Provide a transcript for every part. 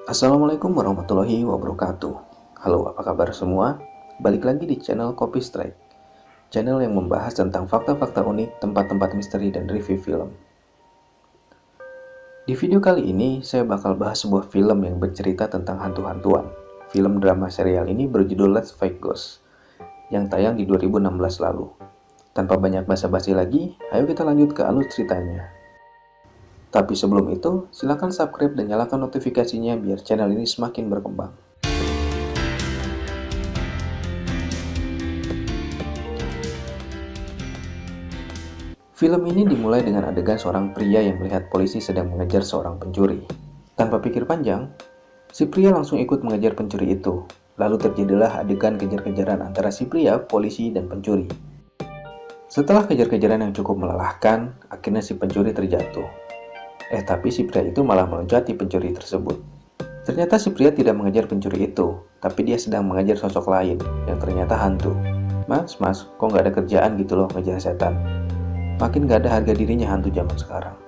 Assalamualaikum warahmatullahi wabarakatuh. Halo, apa kabar semua? Balik lagi di channel Copy Strike, channel yang membahas tentang fakta-fakta unik, tempat-tempat misteri, dan review film. Di video kali ini, saya bakal bahas sebuah film yang bercerita tentang hantu-hantuan. Film drama serial ini berjudul Let's Fight Ghosts, yang tayang di 2016 lalu. Tanpa banyak basa-basi lagi, ayo kita lanjut ke alur ceritanya. Tapi sebelum itu, silakan subscribe dan nyalakan notifikasinya biar channel ini semakin berkembang. Film ini dimulai dengan adegan seorang pria yang melihat polisi sedang mengejar seorang pencuri. Tanpa pikir panjang, si pria langsung ikut mengejar pencuri itu. Lalu terjadilah adegan kejar-kejaran antara si pria, polisi, dan pencuri. Setelah kejar-kejaran yang cukup melelahkan, akhirnya si pencuri terjatuh. Tapi si pria itu malah meloncati pencuri tersebut. Ternyata si pria tidak mengejar pencuri itu, tapi dia sedang mengejar sosok lain yang ternyata hantu. Mas, kok nggak ada kerjaan gitu loh ngejar setan? Makin gak ada harga dirinya hantu zaman sekarang.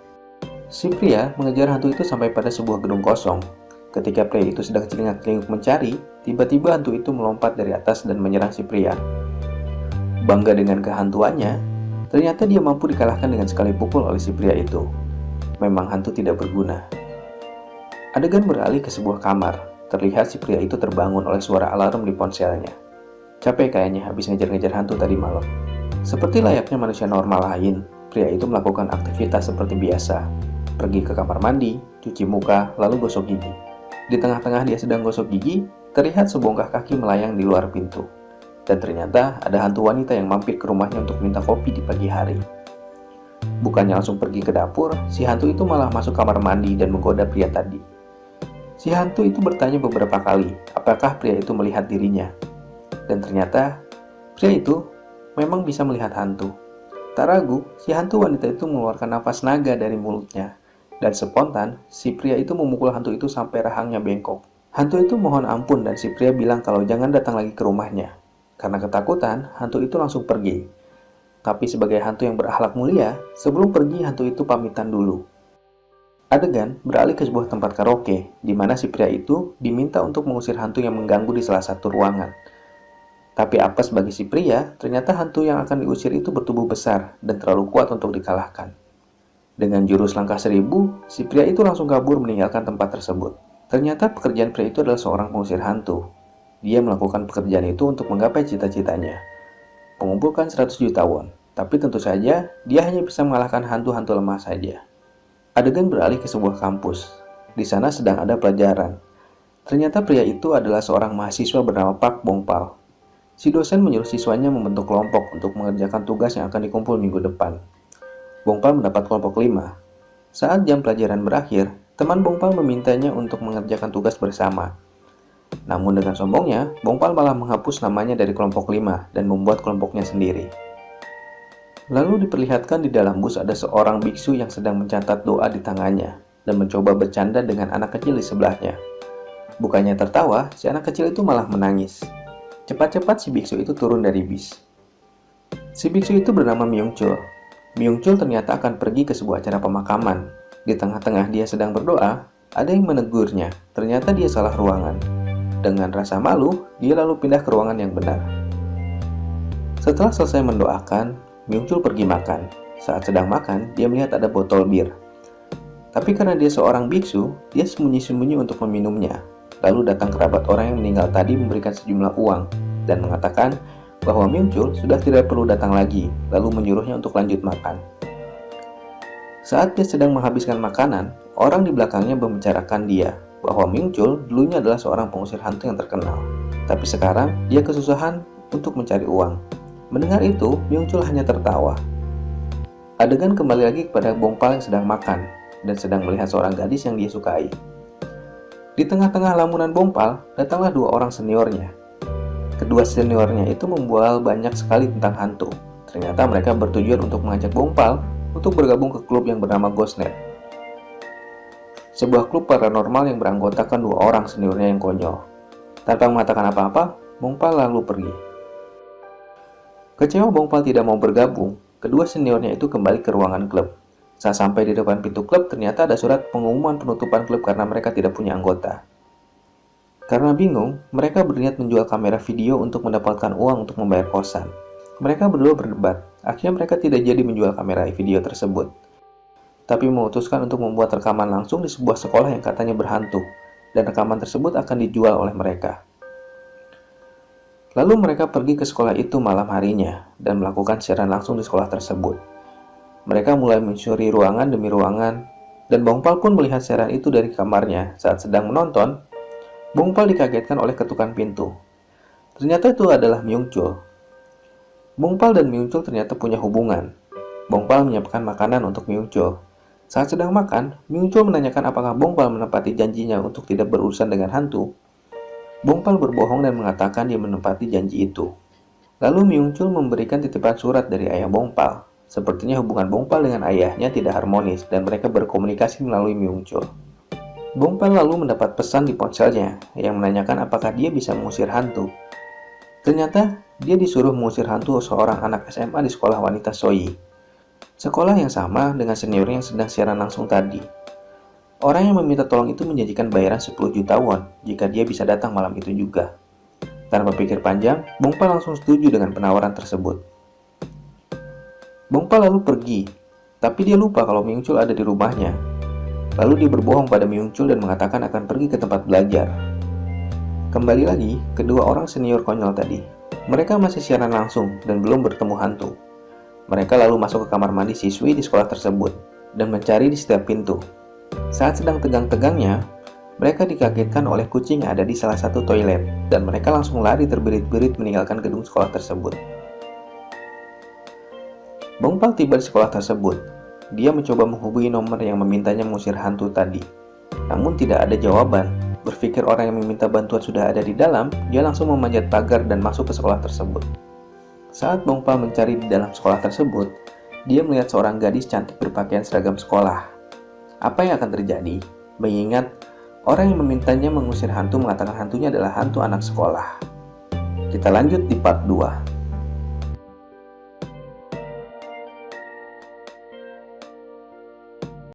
Si pria mengejar hantu itu sampai pada sebuah gedung kosong. Ketika pria itu sedang celingak-celinguk mencari, tiba-tiba hantu itu melompat dari atas dan menyerang si pria. Bangga dengan kehantuannya, ternyata dia mampu dikalahkan dengan sekali pukul oleh si pria itu. Memang hantu tidak berguna. Adegan beralih ke sebuah kamar. Terlihat si pria itu terbangun oleh suara alarm di ponselnya. Capek kayaknya habis ngejar-ngejar hantu tadi malam. Seperti layaknya manusia normal lain, pria itu melakukan aktivitas seperti biasa. Pergi ke kamar mandi, cuci muka, lalu gosok gigi. Di tengah-tengah dia sedang gosok gigi, terlihat sebongkah kaki melayang di luar pintu. Dan ternyata ada hantu wanita yang mampir ke rumahnya untuk minta kopi di pagi hari. Bukannya langsung pergi ke dapur, si hantu itu malah masuk kamar mandi dan menggoda pria tadi. Si hantu itu bertanya beberapa kali, apakah pria itu melihat dirinya. Dan ternyata, pria itu memang bisa melihat hantu. Tak ragu, si hantu wanita itu mengeluarkan nafas naga dari mulutnya. Dan spontan, si pria itu memukul hantu itu sampai rahangnya bengkok. Hantu itu mohon ampun dan si pria bilang kalau jangan datang lagi ke rumahnya. Karena ketakutan, hantu itu langsung pergi. Tapi sebagai hantu yang berakhlak mulia, sebelum pergi hantu itu pamitan dulu. Adegan beralih ke sebuah tempat karaoke, di mana si pria itu diminta untuk mengusir hantu yang mengganggu di salah satu ruangan. Tapi apes bagi si pria, ternyata hantu yang akan diusir itu bertubuh besar dan terlalu kuat untuk dikalahkan. Dengan jurus langkah 1000, si pria itu langsung kabur meninggalkan tempat tersebut. Ternyata pekerjaan pria itu adalah seorang pengusir hantu. Dia melakukan pekerjaan itu untuk menggapai cita-citanya, mengumpulkan 100 juta won. Tapi tentu saja, dia hanya bisa mengalahkan hantu-hantu lemah saja. Adegan beralih ke sebuah kampus. Di sana sedang ada pelajaran. Ternyata pria itu adalah seorang mahasiswa bernama Park Bongpal. Si dosen menyuruh siswanya membentuk kelompok untuk mengerjakan tugas yang akan dikumpul minggu depan. Bongpal mendapat kelompok 5. Saat jam pelajaran berakhir, teman Bongpal memintanya untuk mengerjakan tugas bersama. Namun dengan sombongnya, Bongpal malah menghapus namanya dari kelompok 5 dan membuat kelompoknya sendiri. Lalu diperlihatkan di dalam bus ada seorang biksu yang sedang mencatat doa di tangannya dan mencoba bercanda dengan anak kecil di sebelahnya. Bukannya tertawa, si anak kecil itu malah menangis. Cepat-cepat si biksu itu turun dari bis. Si biksu itu bernama Myung-chul. Myung-chul ternyata akan pergi ke sebuah acara pemakaman. Di tengah-tengah dia sedang berdoa, ada yang menegurnya. Ternyata dia salah ruangan. Dengan rasa malu, dia lalu pindah ke ruangan yang benar. Setelah selesai mendoakan, Myung-chul pergi makan. Saat sedang makan, dia melihat ada botol bir. Tapi karena dia seorang biksu, dia sembunyi-sembunyi untuk meminumnya. Lalu datang kerabat orang yang meninggal tadi memberikan sejumlah uang dan mengatakan bahwa Myung-chul sudah tidak perlu datang lagi, lalu menyuruhnya untuk lanjut makan. Saat dia sedang menghabiskan makanan, orang di belakangnya membicarakan dia bahwa Myung-chul dulunya adalah seorang pengusir hantu yang terkenal. Tapi sekarang dia kesusahan untuk mencari uang. Mendengar itu, Myung-chul hanya tertawa. Adegan kembali lagi kepada Bongpal yang sedang makan dan sedang melihat seorang gadis yang dia sukai. Di tengah-tengah lamunan Bongpal, datanglah 2 orang seniornya. Kedua seniornya itu membual banyak sekali tentang hantu. Ternyata mereka bertujuan untuk mengajak Bongpal untuk bergabung ke klub yang bernama Ghostnet. Sebuah klub paranormal yang beranggotakan 2 orang seniornya yang konyol. Tanpa mengatakan apa-apa, Bongpal lalu pergi. Kecewa Bongpal tidak mau bergabung, kedua seniornya itu kembali ke ruangan klub. Saat sampai di depan pintu klub, ternyata ada surat pengumuman penutupan klub karena mereka tidak punya anggota. Karena bingung, mereka berniat menjual kamera video untuk mendapatkan uang untuk membayar kosan. Mereka berdua berdebat, akhirnya mereka tidak jadi menjual kamera video tersebut, tapi memutuskan untuk membuat rekaman langsung di sebuah sekolah yang katanya berhantu, dan rekaman tersebut akan dijual oleh mereka. Lalu mereka pergi ke sekolah itu malam harinya, dan melakukan siaran langsung di sekolah tersebut. Mereka mulai mencuri ruangan demi ruangan, dan Bong Pal pun melihat siaran itu dari kamarnya. Saat sedang menonton, Bong Pal dikagetkan oleh ketukan pintu. Ternyata itu adalah Myung Chul. Bong Pal dan Myung Chul ternyata punya hubungan. Bong Pal menyiapkan makanan untuk Myung Chul. Saat sedang makan, Myung Chul menanyakan apakah Bong Pal menepati janjinya untuk tidak berurusan dengan hantu. Bong Pal berbohong dan mengatakan dia menepati janji itu. Lalu Myung Chul memberikan titipan surat dari ayah Bong Pal. Sepertinya hubungan Bong Pal dengan ayahnya tidak harmonis dan mereka berkomunikasi melalui Myung Chul. Bong Pal lalu mendapat pesan di ponselnya yang menanyakan apakah dia bisa mengusir hantu. Ternyata dia disuruh mengusir hantu seorang anak SMA di sekolah wanita Soyi. Sekolah yang sama dengan seniornya yang sedang siaran langsung tadi. Orang yang meminta tolong itu menjanjikan bayaran 10 juta won jika dia bisa datang malam itu juga. Tanpa pikir panjang, Bong Pal langsung setuju dengan penawaran tersebut. Bong Pal lalu pergi, tapi dia lupa kalau Myung Chul ada di rumahnya. Lalu dia berbohong pada Myung Chul dan mengatakan akan pergi ke tempat belajar. Kembali lagi, kedua orang senior konyol tadi. Mereka masih siaran langsung dan belum bertemu hantu. Mereka lalu masuk ke kamar mandi siswi di sekolah tersebut dan mencari di setiap pintu. Saat sedang tegang-tegangnya, mereka dikagetkan oleh kucing yang ada di salah satu toilet dan mereka langsung lari terbirit-birit meninggalkan gedung sekolah tersebut. Bong Pal tiba di sekolah tersebut. Dia mencoba menghubungi nomor yang memintanya mengusir hantu tadi. Namun tidak ada jawaban. Berpikir orang yang meminta bantuan sudah ada di dalam, dia langsung memanjat pagar dan masuk ke sekolah tersebut. Saat Bong Pal mencari di dalam sekolah tersebut, dia melihat seorang gadis cantik berpakaian seragam sekolah. Apa yang akan terjadi? Mengingat orang yang memintanya mengusir hantu mengatakan hantunya adalah hantu anak sekolah. Kita lanjut di part 2.